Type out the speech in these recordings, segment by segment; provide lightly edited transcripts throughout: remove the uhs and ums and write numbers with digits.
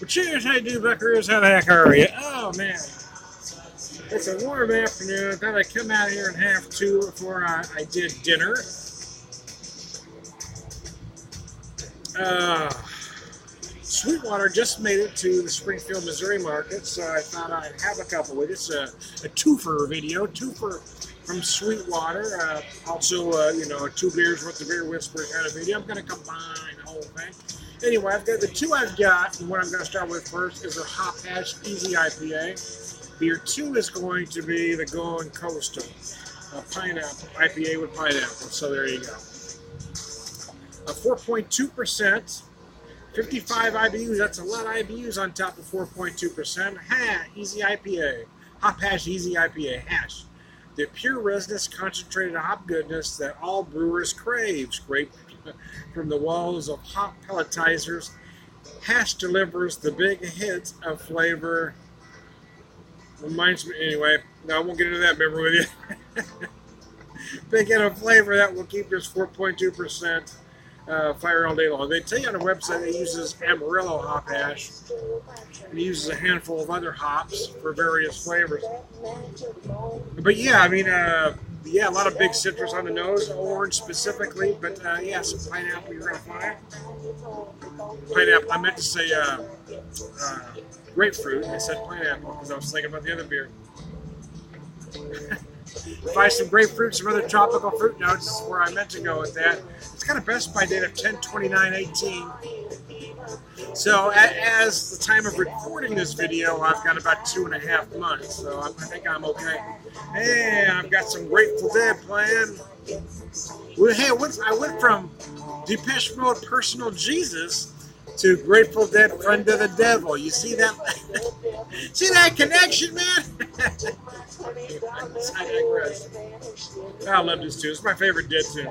Well, cheers, how you do, Buckers? How the heck are you? Oh, man. It's a warm afternoon. I thought I'd come out here and have two before I did dinner. Uh, Sweetwater just made it to the Springfield, Missouri market, so I thought I'd have a couple with it. It's a twofer video. Twofer from Sweetwater. Also, a two beers with the beer whisperer kind of video. I'm going to combine the whole thing. Anyway, I've got the two I've got, and what I'm going to start with first is their Hop Hash Easy IPA. Beer 2 is going to be the Going Coastal Pineapple IPA with pineapple. So there you go. 4.2%, 55 IBUs. That's a lot of IBUs on top of 4.2%. Easy IPA. Hop Hash Easy IPA. Hash. The pure resinous concentrated hop goodness that all brewers crave. Scraped from the walls of hop pelletizers. Hash delivers the big hit of flavor. Reminds me, anyway, no, I won't get into that memory with you. Big hit of flavor that will keep this 4.2% fire all day long. They tell you on the website it uses Amarillo hop hash. It uses a handful of other hops for various flavors. But yeah, I mean, a lot of big citrus on the nose, orange specifically, but some pineapple you're going to find. Pineapple, I meant to say grapefruit. I said pineapple because I was thinking about the other beer. Buy some grapefruit, some other tropical fruit notes is where I meant to go with that. It's got a best by date of 10/29/18. So as the time of recording this video, I've got about 2.5 months. So I think I'm okay. Hey, I've got some Grateful Dead playing. Well, hey, I went from Depeche Mode Personal Jesus to Grateful Dead Friend of the Devil. You see that? See that connection, man? I digress. I love this tune. It's my favorite Dead tune.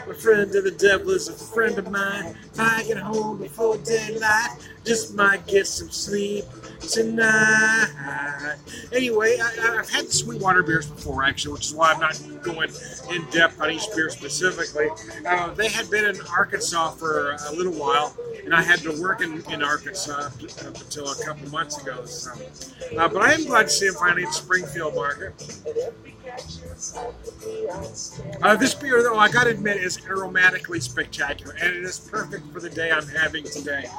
My friend of the devil is a friend of mine. If I get home before daylight, just might get some sleep tonight. Anyway, I've had the Sweetwater beers before, actually, which is why I'm not going in depth on each beer specifically. They had been in Arkansas for a little while, and I had been working in Arkansas up until a couple months ago. So. But I am glad to see them finally at the Springfield market. This beer, though, I gotta admit, is aromatically spectacular, and it is perfect for the day I'm having today.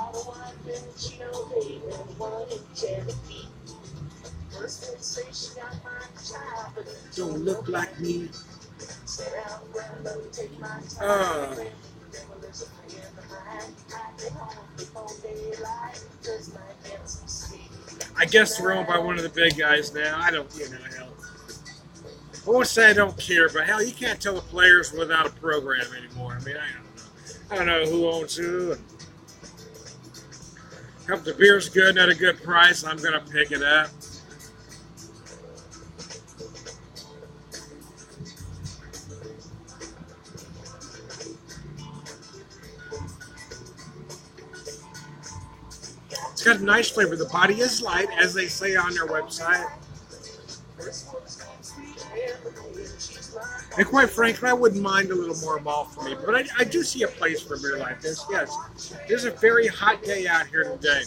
Don't look like me. I guess they're owned by one of the big guys now. I don't, hell. I won't say I don't care, but hell, you can't tell the players without a program anymore. I mean, I don't know who owns who. And if the beer's good and at a good price, I'm going to pick it up. It's got a nice flavor. The body is light, as they say on their website. And quite frankly, I wouldn't mind a little more malt for me. But I do see a place for a beer like this, yes. There's a very hot day out here today.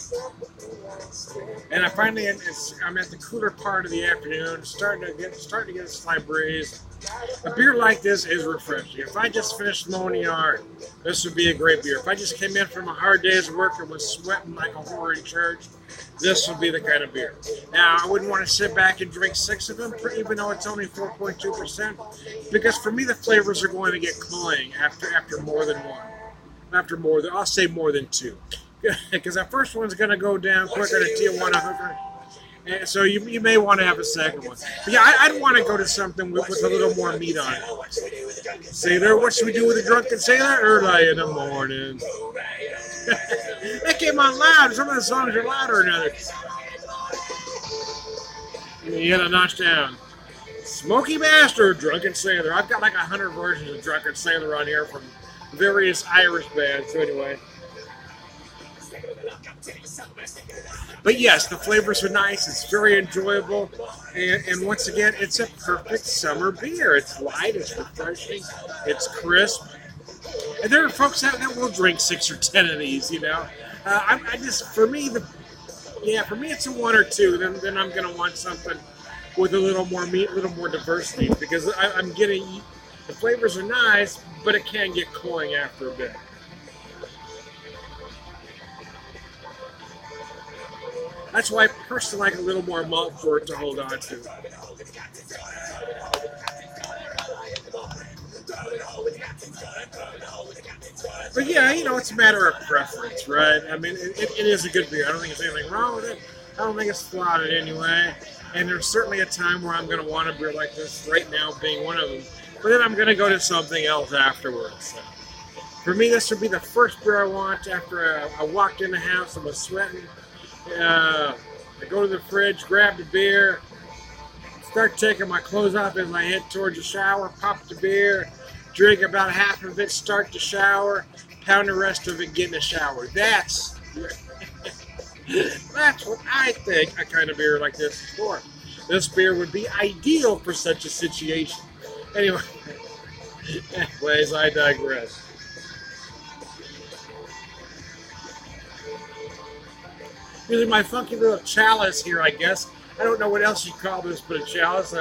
And I'm at the cooler part of the afternoon, starting to get a slight breeze. A beer like this is refreshing. If I just finished mowing the yard, this would be a great beer. If I just came in from a hard day's work and was sweating like a whore in church, this would be the kind of beer. Now, I wouldn't want to sit back and drink 6 of them, even though it's only 4.2%, because for me the flavors are going to get cloying after more than one. I'll say more than 2. Because that first one's going to go down quicker than Tijuana Hooker. And so you may want to have a second one. But yeah, I'd want to go to something with a little more meat on it. Sailor, what should we do with a drunken sailor? Early in the morning. That came on loud. Some of the songs are louder than others. You gotta notch down. Smoky Bastard, Drunken Sailor. I've got like 100 versions of Drunken Sailor on here from various Irish bands. So anyway. But yes, the flavors are nice. It's very enjoyable. And once again, it's a perfect summer beer. It's light, it's refreshing, it's crisp. And there are folks out there that will drink 6 or 10 of these, I just for me for me it's a one or two. Then I'm gonna want something with a little more meat, a little more diversity because I'm getting the flavors are nice, but it can get cloying after a bit. That's why I personally like a little more malt for it to hold on to. But yeah, it's a matter of preference, right? I mean, it is a good beer. I don't think there's anything wrong with it. I don't think it's flawed in any way. And there's certainly a time where I'm going to want a beer like this, right now being one of them. But then I'm going to go to something else afterwards. So for me, this would be the first beer I want after I walked in the house. I was sweating. I go to the fridge, grab the beer, start taking my clothes off as I head towards the shower, pop the beer, drink about half of it, start the shower, pound the rest of it, get in the shower. That's what I think a kind of beer like this is for. This beer would be ideal for such a situation. Anyways, I digress. Using my funky little chalice here, I guess. I don't know what else you call this, but a chalice.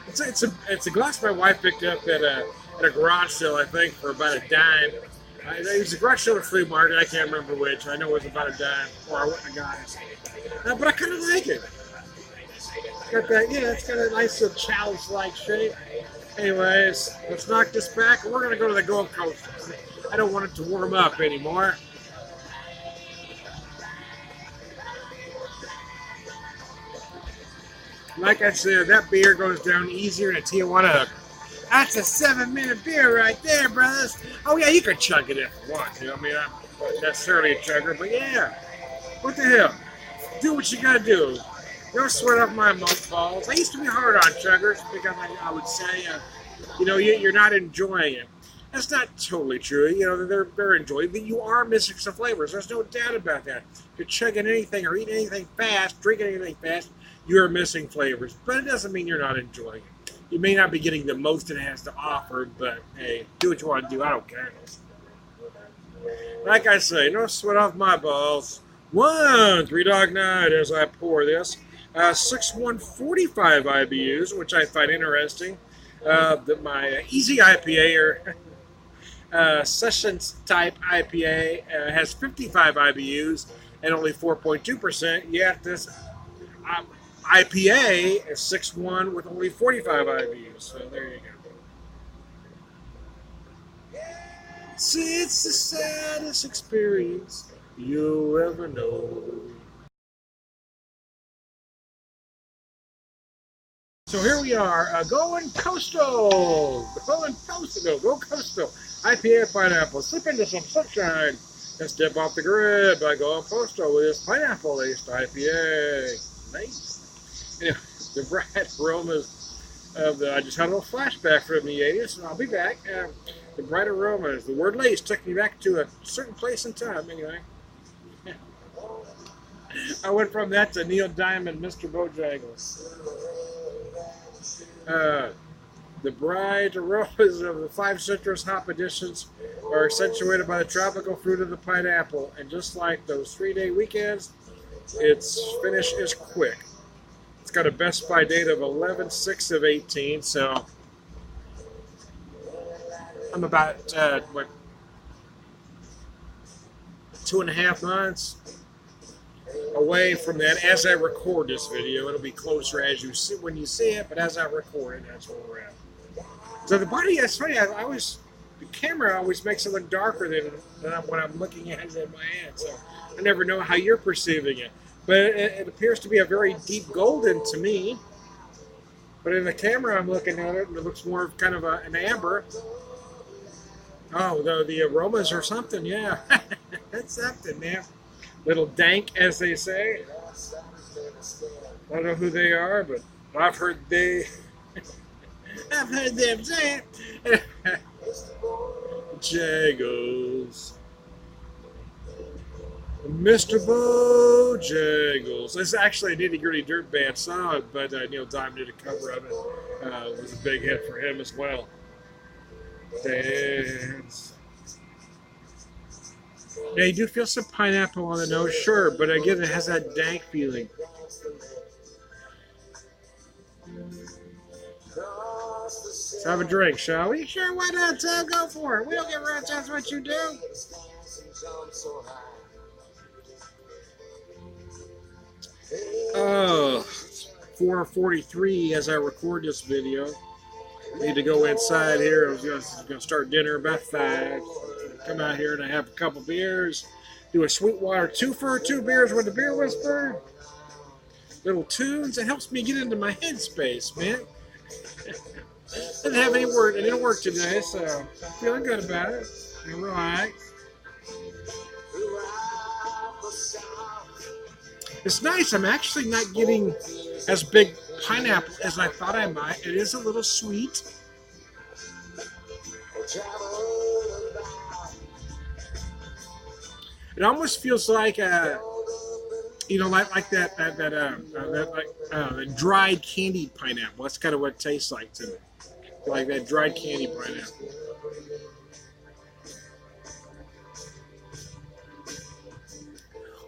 It's a glass my wife picked up at a garage sale, I think, for about a dime. It was a garage sale at flea market. I can't remember which. I know it was about a dime, or I went and got it. But I kind of like it. It's got a nice little chalice-like shape. Anyways, let's knock this back. We're gonna go to the Gold Coast. I don't want it to warm up anymore. Like I said, that beer goes down easier than a Tijuana hook. That's a 7-minute beer right there, brothers. Oh yeah, you can chug it if you want to. I mean, I'm not necessarily a chugger, but yeah. What the hell? Do what you gotta do. Don't sweat off my balls. I used to be hard on chuggers because I would say, you're not enjoying it. That's not totally true. They're enjoying it, but you are missing some flavors. There's no doubt about that. If you're chugging anything or eating anything fast, drinking anything fast, you are missing flavors. But it doesn't mean you're not enjoying it. You may not be getting the most it has to offer, but hey, do what you want to do. I don't care. Like I say, no sweat off my balls. 3 Dog Night as I pour this. 6-1-45 IBUs, which I find interesting. That my Easy IPA or Sessions type IPA has 55 IBUs and only 4.2%. Yet this IPA is 6-1 with only 45 IBUs. So there you go. See, it's the saddest experience you'll ever know. So here we are, going coastal. Go coastal. IPA pineapple. Slip into some sunshine and step off the grid by going coastal with this pineapple-laced IPA. Nice. Anyway, the bright aromas of I just had a little flashback from the 80s, and I'll be back. The bright aromas. The word lace took me back to a certain place in time, anyway. I went from that to Neil Diamond, Mr. Bojangles. The bright aromas of the 5 citrus hop additions are accentuated by the tropical fruit of the pineapple. And just like those 3-day weekends, its finish is quick. It's got a best by date of 11/6/18, so I'm about, 2.5 months away from that. As I record this video, it'll be closer as you see when you see it, but as I record it, that's where we're at. So the body, it's funny, the camera always makes it look darker than when I'm looking at it in my hand, so I never know how you're perceiving it. But it appears to be a very deep golden to me. But in the camera, I'm looking at it, and it looks more of kind of an amber. Oh, the aromas or something, yeah. That's something, man. Little dank, as they say. I don't know who they are, but I've heard them say it. Jagos. Mr. Bojangles. It's actually a Nitty Gritty Dirt Band song, but Neil Diamond did a cover of it. It was a big hit for him as well. Dance. Yeah, you do feel some pineapple on the nose, sure, but again, it has that dank feeling. Let's have a drink, shall we? Sure, why not? Go for it. We don't give a rat's ass what you do. Oh, 4:43 as I record this video. Need to go inside here. I was going to start dinner about 5. Come out here and I have a couple beers. Do a Sweetwater Twofer, 2 beers with the beer whisper. Little tunes. It helps me get into my headspace, man. Didn't have any work. It didn't work today, so feeling good about it. And relax. It's nice. I'm actually not getting as big pineapple as I thought I might. It is a little sweet. It almost feels like like that dried candied pineapple. That's kind of what it tastes like to me. Like that dried candy pineapple.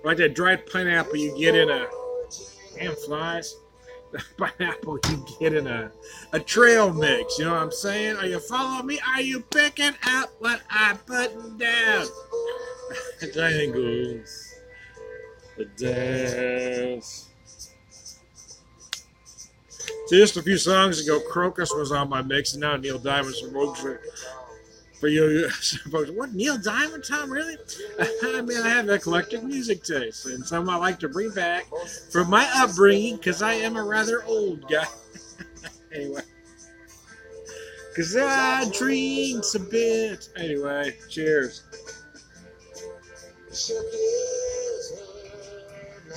Like that dried pineapple you get in a flies. The pineapple you get in a trail mix. You know what I'm saying? Are you following me? Are you picking up what I'm putting down? Triangles. The dance. See, just a few songs ago, Crocus was on my mix, and now Neil Diamond's from Oakland. For you folks, what, Neil Diamond, Tom, really? I mean, I have eclectic music taste, and some I like to bring back from my upbringing, because I am a rather old guy. Anyway. Because I drinks a bit. Anyway, cheers. It's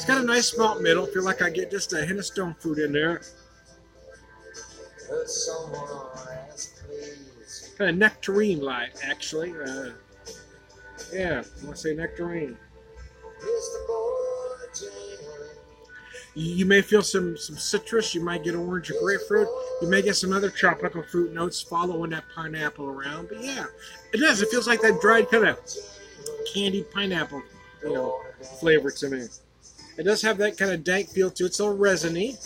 got a nice malt middle. I feel like I get just a hint of stone fruit in there. Kind of nectarine-like, actually. Yeah, I want to say nectarine. You may feel some citrus. You might get orange or grapefruit. You may get some other tropical fruit notes following that pineapple around. But yeah, it does. It feels like that dried kind of candied pineapple, flavor to me. It does have that kind of dank feel to it. It's a little resiny.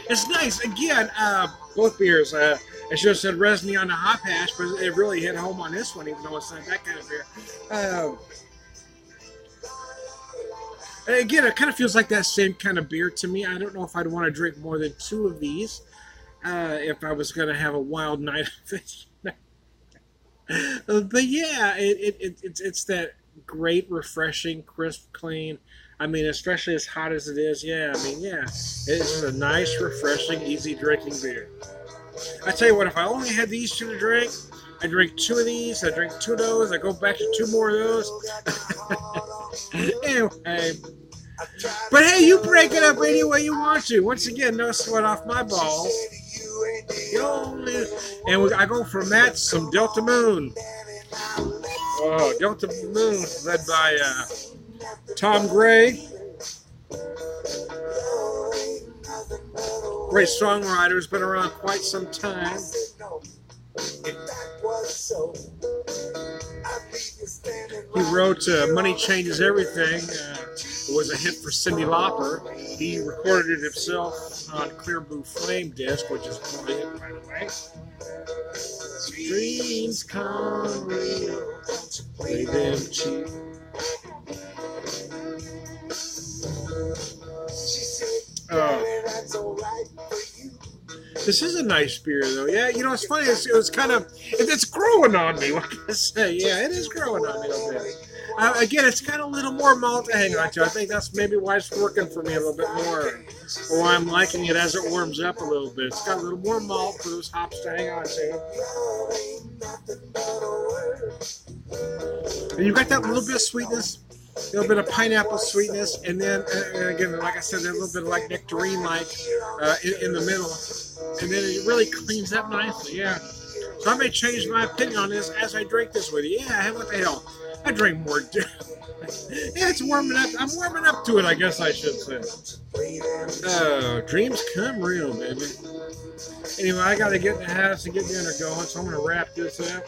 It's nice. Again, both beers. I should have said resiny on the hop hash, but it really hit home on this one, even though it's not that kind of beer. And again, it kind of feels like that same kind of beer to me. I don't know if I'd want to drink more than 2 of these if I was going to have a wild night of it. But yeah, it's that great, refreshing, crisp, clean. I mean, especially as hot as it is, yeah. I mean, yeah, it's a nice, refreshing, easy drinking beer. I tell you what, if I only had these 2 to drink, I drink 2 of these, I drink 2 of those, I go back to 2 more of those. Anyway, but hey, you break it up any way you want to. Once again, no sweat off my balls. And I go from that to some Delta Moon. Oh, Delta Moon, led by Tom Gray. Great songwriter, has been around quite some time. He wrote Money Changes Everything. It was a hit for Cyndi Lauper. He recorded it himself on Clear Blue Flame disc, which is brilliant, by the way. Dreams come real, play them cheap. This is a nice beer, though. Yeah, it's funny. It was kind of... It's growing on me, what can I say? Yeah, it is growing on me a little bit. Again, it's got a little more malt to hang on to. I think that's maybe why it's working for me a little bit more. Or why I'm liking it as it warms up a little bit. It's got a little more malt for those hops to hang on to. And you've got that little bit of sweetness. A little bit of pineapple sweetness, and then again, like I said, a little bit of like nectarine-like in the middle, and then it really cleans up nicely. Yeah, so I may change my opinion on this as I drink this with you. Yeah, what the hell? I drink more. Yeah, it's warming up. I'm warming up to it, I guess I should say. Dreams come real, baby. Anyway, I got to get in the house and get dinner going, so I'm going to wrap this up.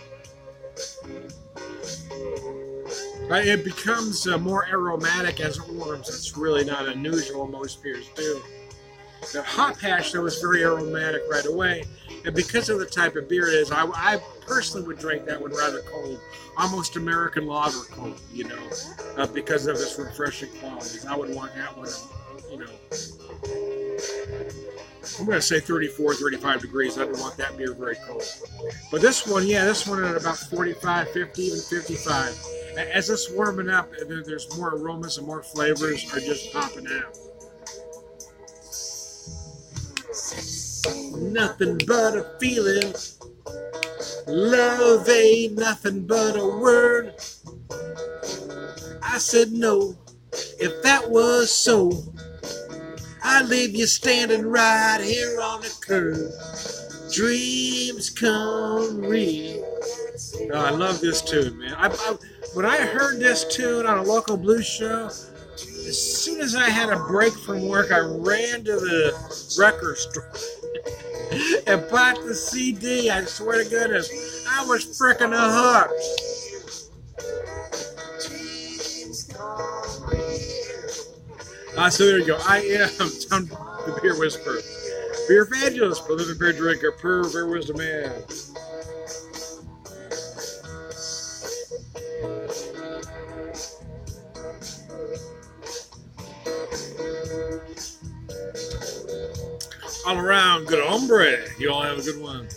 It becomes more aromatic as it warms. It's really not unusual. Most beers do. The hot hash, though, is very aromatic right away. And because of the type of beer it is, I personally would drink that one rather cold. Almost American lager cold, you know, because of its refreshing qualities. I would want that one, you know, I'm going to say 34, 35 degrees. I don't want that beer very cold. But this one, yeah, this one at about 45, 50, even 55. As it's warming up, there's more aromas and more flavors are just popping out. Nothing but a feeling. Love ain't nothing but a word. I said no. If that was so, I'd leave you standing right here on the curb. Dreams come real. Oh, I love this tune, man. When I heard this tune on a local blues show, as soon as I had a break from work, I ran to the record store and bought the CD. I swear to goodness, I was frickin' hooked. So there you go. I am Tom, the Beer Whisperer, Beer Evangelist, prolific beer drinker, per Beer Wisdom Man. All around, good hombre. You all have a good one.